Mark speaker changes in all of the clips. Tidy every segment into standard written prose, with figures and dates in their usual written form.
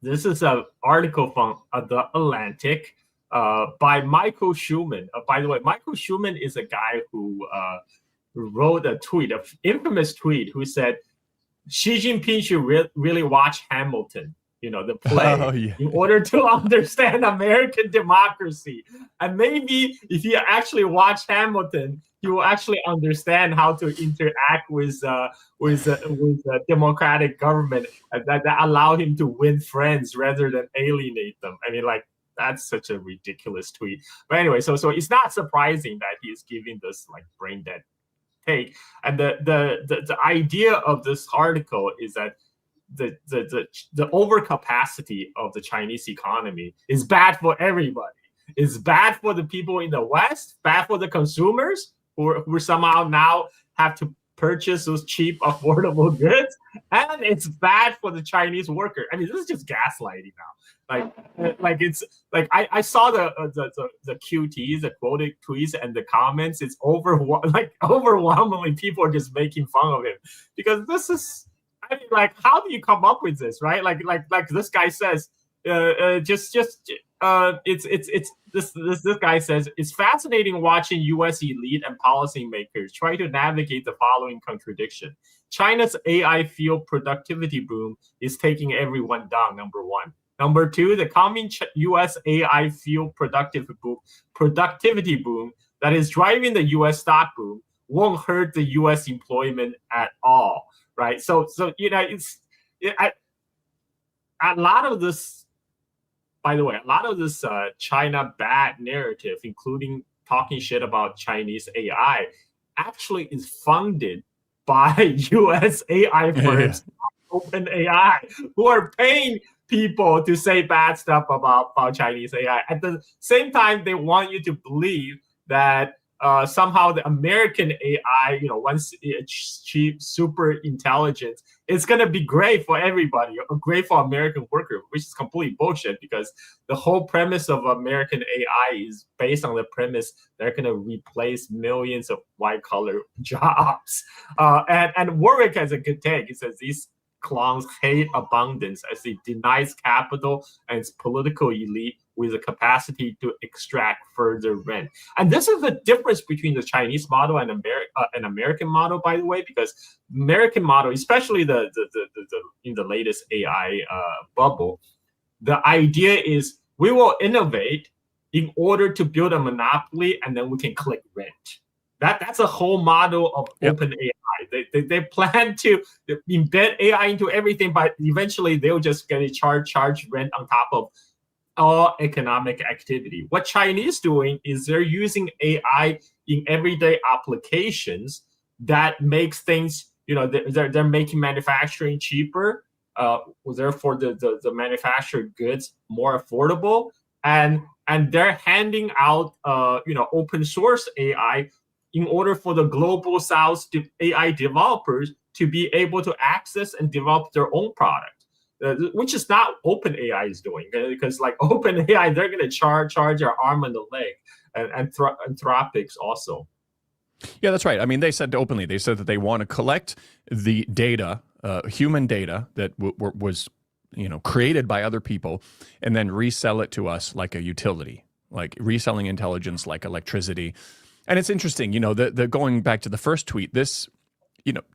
Speaker 1: This is an article from The Atlantic by Michael Schumann. By the way, Michael Schumann is a guy who wrote a tweet, an infamous tweet, who said Xi Jinping should really watch Hamilton, the
Speaker 2: Oh
Speaker 1: play,
Speaker 2: yeah.
Speaker 1: in order to understand American democracy. And maybe if you actually watch Hamilton, you will actually understand how to interact with a democratic government that allow him to win friends rather than alienate them. I mean, like, that's such a ridiculous tweet. But anyway, so it's not surprising that he's giving this like brain dead take. And the idea of this article is that the overcapacity of the Chinese economy is bad for everybody. It's bad for the people in the West, bad for the consumers who somehow now have to purchase those cheap, affordable goods, and it's bad for the Chinese worker. I mean, this is just gaslighting now. Like it's like I saw the QTs, the quoted tweets, and the comments. It's overwhelmingly people are just making fun of him because this is. I mean, like, how do you come up with this, right? Like this guy says, it's this guy says it's fascinating watching U.S. elite and policymakers try to navigate the following contradiction. China's AI field productivity boom is taking everyone down. Number one. Number two, the coming U.S. AI field productivity boom that is driving the U.S. stock boom won't hurt the U.S. employment at all. Right, so a lot of this. By the way, a lot of this China bad narrative, including talking shit about Chinese AI, actually is funded by U.S. AI firms, OpenAI, who are paying people to say bad stuff about Chinese AI. At the same time, they want you to believe that somehow the American AI, once it's cheap, super intelligent, it's going to be great for everybody, great for American workers, which is complete bullshit because the whole premise of American AI is based on the premise they're going to replace millions of white-collar jobs. And Warwick has a good take. He says these clowns hate abundance as it denies capital and its political elite with the capacity to extract further rent. And this is the difference between the Chinese model and an American model, by the way, because American model, especially the in the latest AI bubble, the idea is we will innovate in order to build a monopoly, and then we can collect rent. That's a whole model of OpenAI. They plan to embed AI into everything, but eventually they'll just get a charge rent on top of all economic activity. What Chinese doing is they're using AI in everyday applications that makes things, they're making manufacturing cheaper, therefore the manufactured goods more affordable, and they're handing out open source AI in order for the global South AI developers to be able to access and develop their own product. Which is not OpenAI is doing, because like OpenAI, they're going to charge your arm and the leg, and Anthropics also.
Speaker 2: Yeah, that's right. I mean, they said openly, they said that they want to collect the data, human data that was created by other people, and then resell it to us like a utility, like reselling intelligence like electricity. And it's interesting, the going back to the first tweet, this,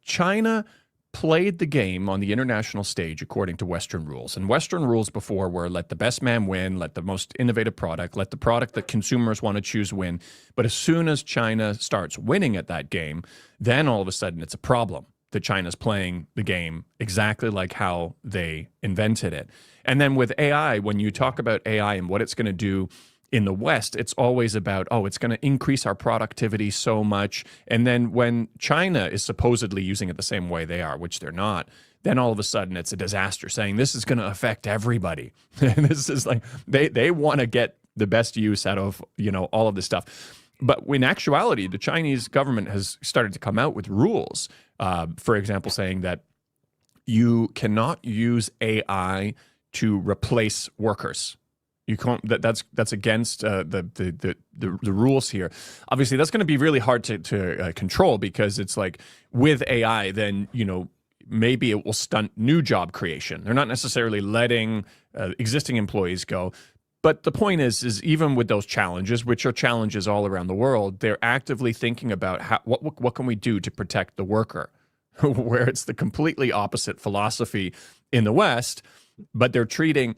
Speaker 2: China played the game on the international stage according to Western rules. And Western rules before were let the best man win, let the most innovative product, let the product that consumers want to choose win. But as soon as China starts winning at that game, then all of a sudden it's a problem that China's playing the game exactly like how they invented it. And then with AI, when you talk about AI and what it's going to do in the West, it's always about, it's going to increase our productivity so much. And then when China is supposedly using it the same way they are, which they're not, then all of a sudden it's a disaster, saying this is going to affect everybody. And this is like, they want to get the best use out of, all of this stuff. But in actuality, the Chinese government has started to come out with rules, for example, saying that you cannot use AI to replace workers. You can't. That's against the rules here. Obviously, that's going to be really hard to control, because it's like with AI, then maybe it will stunt new job creation. They're not necessarily letting existing employees go. But the point is even with those challenges, which are challenges all around the world, they're actively thinking about what can we do to protect the worker, where it's the completely opposite philosophy in the West, but they're treating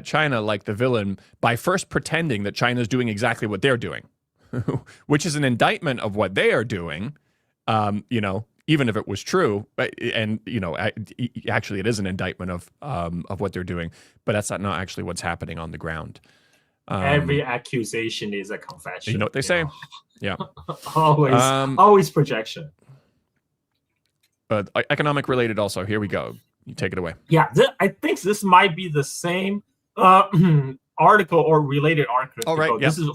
Speaker 2: China like the villain by first pretending that China is doing exactly what they're doing, which is an indictment of what they are doing, even if it was true. And, actually it is an indictment of what they're doing, but that's not actually what's happening on the ground.
Speaker 1: Every accusation is a confession.
Speaker 2: You know what they say? Yeah.
Speaker 1: always projection.
Speaker 2: Economic related also. Here we go. You take it away.
Speaker 1: Yeah, I think this might be the same article or related article.
Speaker 2: Oh, right. Yeah.
Speaker 1: This is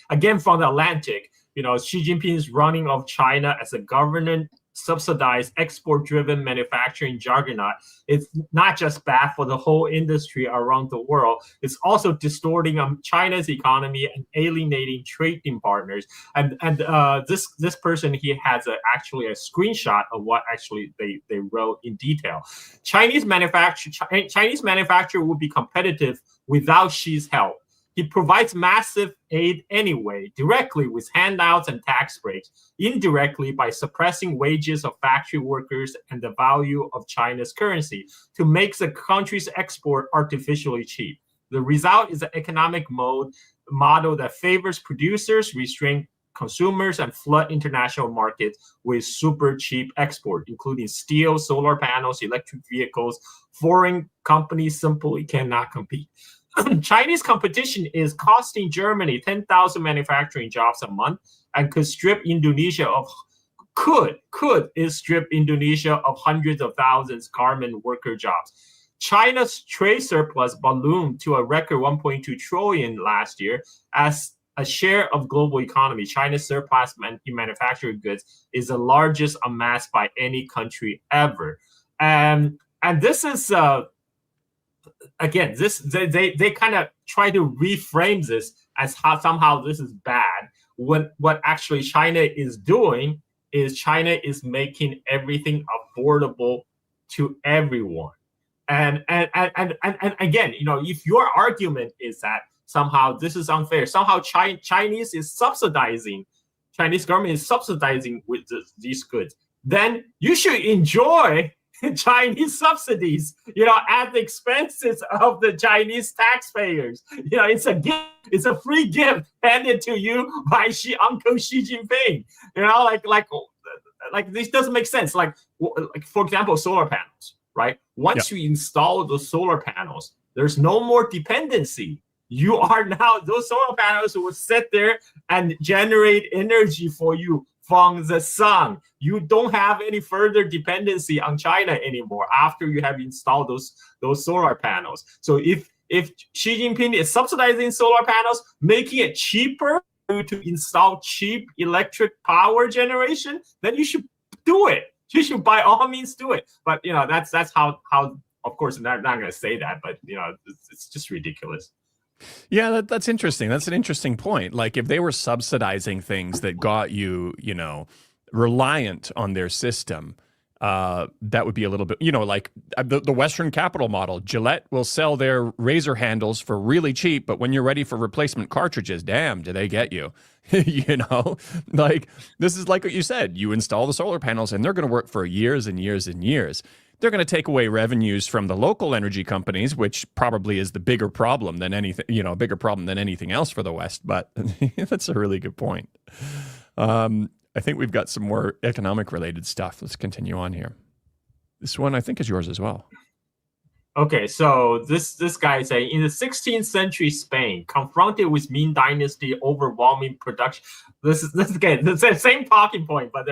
Speaker 1: again from the Atlantic. Xi Jinping's running of China as a government subsidized export-driven manufacturing juggernaut. It's not just bad for the whole industry around the world. It's also distorting China's economy and alienating trading partners. And this person, he has actually a screenshot of what actually they wrote in detail. Chinese manufacturer would be competitive without Xi's help. He provides massive aid anyway, directly with handouts and tax breaks, indirectly by suppressing wages of factory workers and the value of China's currency to make the country's export artificially cheap. The result is an economic model that favors producers, restrain consumers, and flood international markets with super cheap export, including steel, solar panels, electric vehicles. Foreign companies simply cannot compete. Chinese competition is costing Germany 10,000 manufacturing jobs a month and could strip Indonesia of hundreds of thousands garment worker jobs. China's trade surplus ballooned to a record 1.2 trillion last year. As a share of global economy, China's surplus in manufactured goods is the largest amassed by any country ever. And this is again, they kind of try to reframe this as how somehow this is bad. What actually China is doing is China is making everything affordable to everyone. And again, if your argument is that somehow this is unfair, somehow Chinese government is subsidizing with these goods, then you should enjoy Chinese subsidies, at the expenses of the Chinese taxpayers. It's a gift. It's a free gift handed to you by Uncle Xi Jinping. Like this doesn't make sense. Like for example, solar panels, right? Once you install those solar panels, there's no more dependency. You are now, those solar panels will sit there and generate energy for you from the sun. You don't have any further dependency on China anymore after you have installed those solar panels. So if Xi Jinping is subsidizing solar panels, making it cheaper to install cheap electric power generation, then you should do it. You should by all means do it. But that's how of course I'm not going to say that, but it's just ridiculous.
Speaker 2: Yeah, that's interesting. That's an interesting point. Like if they were subsidizing things that got you, reliant on their system, that would be a little bit, like the Western capital model. Gillette will sell their razor handles for really cheap, but when you're ready for replacement cartridges, damn, do they get you? Like this is like what you said. You install the solar panels and they're going to work for years and years and years. They're going to take away revenues from the local energy companies, which probably is the bigger problem than anything, bigger problem than anything else for the West. But that's a really good point. I think we've got some more economic related stuff. Let's continue on here. This one I think is yours as well.
Speaker 1: Okay, so this guy is saying, in the 16th century Spain, confronted with Ming Dynasty overwhelming production. This is again the same talking point, but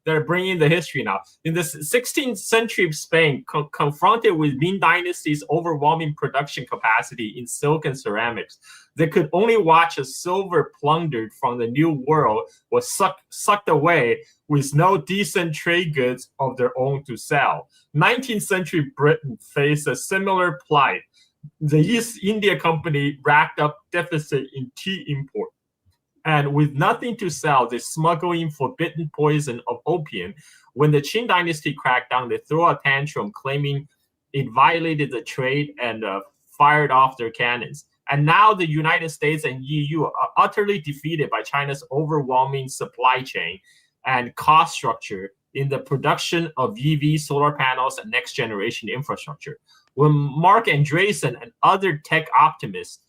Speaker 1: they're bringing the history now. In the 16th century Spain, confronted with Ming Dynasty's overwhelming production capacity in silk and ceramics, they could only watch as silver plundered from the New World was sucked away with no decent trade goods of their own to sell. 19th century Britain faced a similar plight. The East India Company racked up deficit in tea import. And with nothing to sell, they smuggle in forbidden poison of opium. When the Qing dynasty cracked down, they throw a tantrum claiming it violated the trade and fired off their cannons. And now the United States and EU are utterly defeated by China's overwhelming supply chain and cost structure in the production of EV, solar panels, and next generation infrastructure. When Mark Andreessen and other tech optimists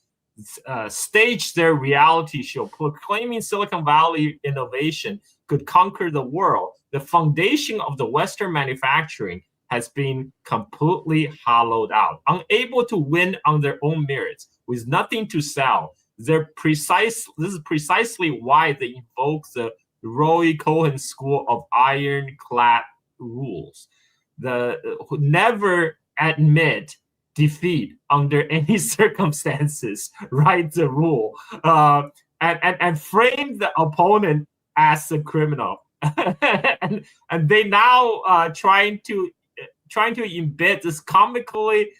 Speaker 1: staged their reality show proclaiming Silicon Valley innovation could conquer the world, the foundation of the Western manufacturing has been completely hollowed out. Unable to win on their own merits, with nothing to sell, this is precisely why they invoke the Roy Cohen school of ironclad rules. Who never admit defeat under any circumstances, right? The rule, and frame the opponent as a criminal, and they now trying to embed this comically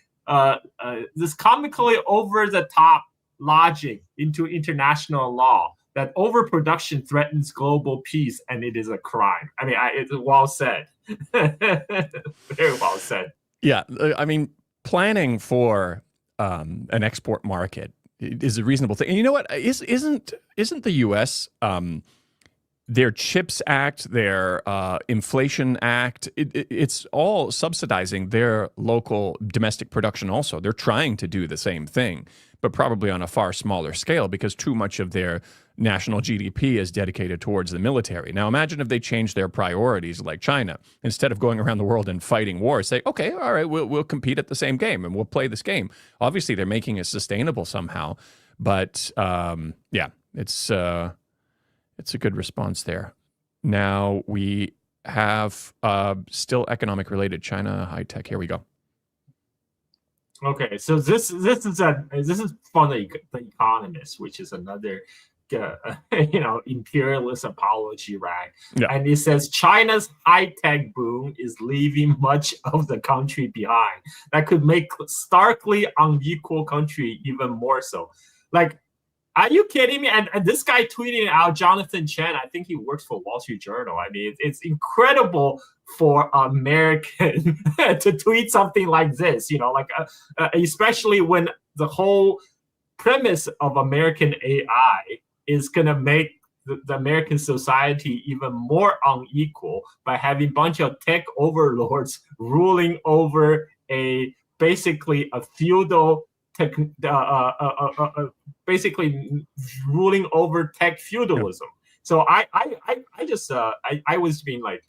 Speaker 1: over the top logic into international law, that overproduction threatens global peace and it is a crime. I mean, it's well said. Very well said.
Speaker 2: Yeah, I mean, planning for an export market is a reasonable thing. And you know what? Isn't the U.S. Their CHIPS Act, their Inflation Act, it's all subsidizing their local domestic production also. They're trying to do the same thing, but probably on a far smaller scale because too much of their national GDP is dedicated towards the military. Now imagine if they changed their priorities like China. Instead of going around the world and fighting wars, say, okay, all right, we'll compete at the same game and we'll play this game. Obviously, they're making it sustainable somehow, but yeah, it's a good response there. Now we have still economic related China high tech. Here we go.
Speaker 1: Okay, so this is from the Economist, which is another imperialist apology rag. Yeah. And it says China's high tech boom is leaving much of the country behind. That could make starkly unequal country even more so. Like, are you kidding me? And this guy tweeting out, Jonathan Chen, I think he works for Wall Street Journal. I mean, it's incredible for American to tweet something like this, especially when the whole premise of American AI is going to make the American society even more unequal by having a bunch of tech overlords ruling over basically a feudal basically ruling over tech feudalism. So I was being like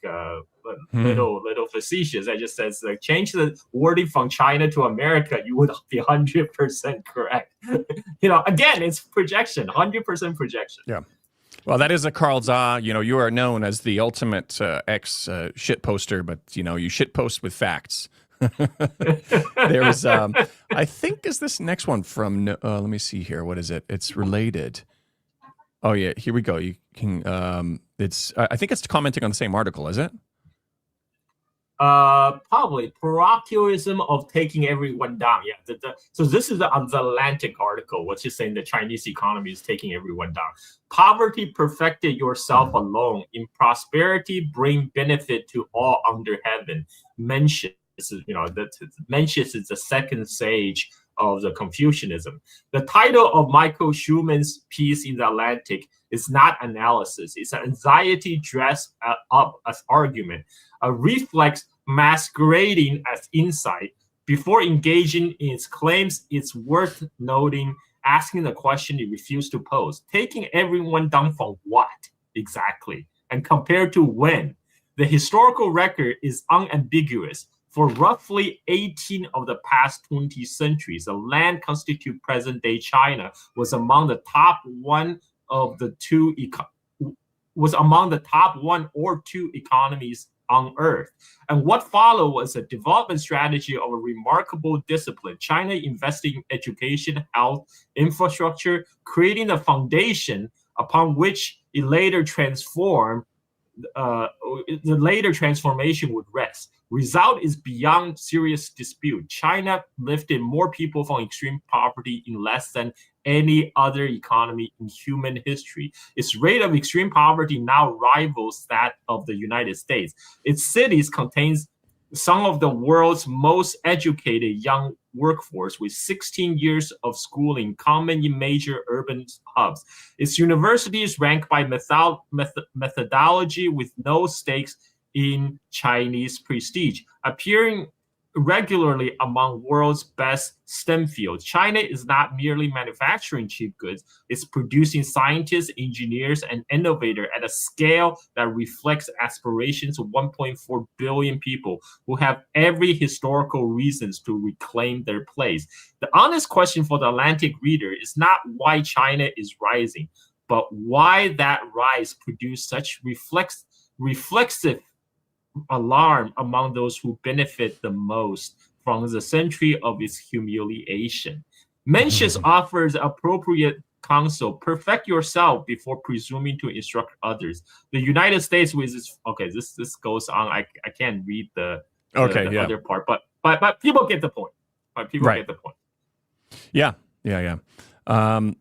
Speaker 1: little facetious. I just says like change the wording from China to America, you would be 100% correct. Again, it's projection, 100% projection.
Speaker 2: Yeah. Well, that is a Carl Zha. You are known as the ultimate ex shit poster, but you shit post with facts. There's I think is this next one from let me see here, what is it? It's related. Oh yeah, here we go. You can it's I think it's commenting on the same article, is it?
Speaker 1: Probably parochialism of taking everyone down. Yeah. So this is the Atlantic article, which is saying the Chinese economy is taking everyone down. Poverty perfected yourself alone. In prosperity, bring benefit to all under heaven. Mencius is the second sage of the Confucianism. The title of Michael Schumann's piece in the Atlantic is not analysis. It's an anxiety dressed up as argument, a reflex masquerading as insight. Before engaging in its claims, it's worth noting, asking the question it refused to pose. Taking everyone down for what exactly? And compared to when? The historical record is unambiguous. For roughly 18 of the past 20 centuries, the land constitute present-day China was among the top one or two economies on Earth. And what followed was a development strategy of a remarkable discipline. China invested in education, health, infrastructure, creating the foundation upon which it later transformed. The later transformation would rest. Result is beyond serious dispute. China lifted more people from extreme poverty in less than any other economy in human history. Its rate of extreme poverty now rivals that of the United States. Its cities contains some of the world's most educated young workforce with 16 years of schooling common in major urban hubs. Its universities rank by methodology with no stakes in Chinese prestige, appearing regularly among world's best STEM fields. China is not merely manufacturing cheap goods, it's producing scientists, engineers, and innovators at a scale that reflects aspirations of 1.4 billion people who have every historical reasons to reclaim their place. The honest question for the Atlantic reader is not why China is rising, but why that rise produced such reflexive alarm among those who benefit the most from the century of its humiliation. Mencius offers appropriate counsel. Perfect yourself before presuming to instruct others. The United States with its this goes on. I can't read the other part, but people get the point. But people get the point.
Speaker 2: Yeah.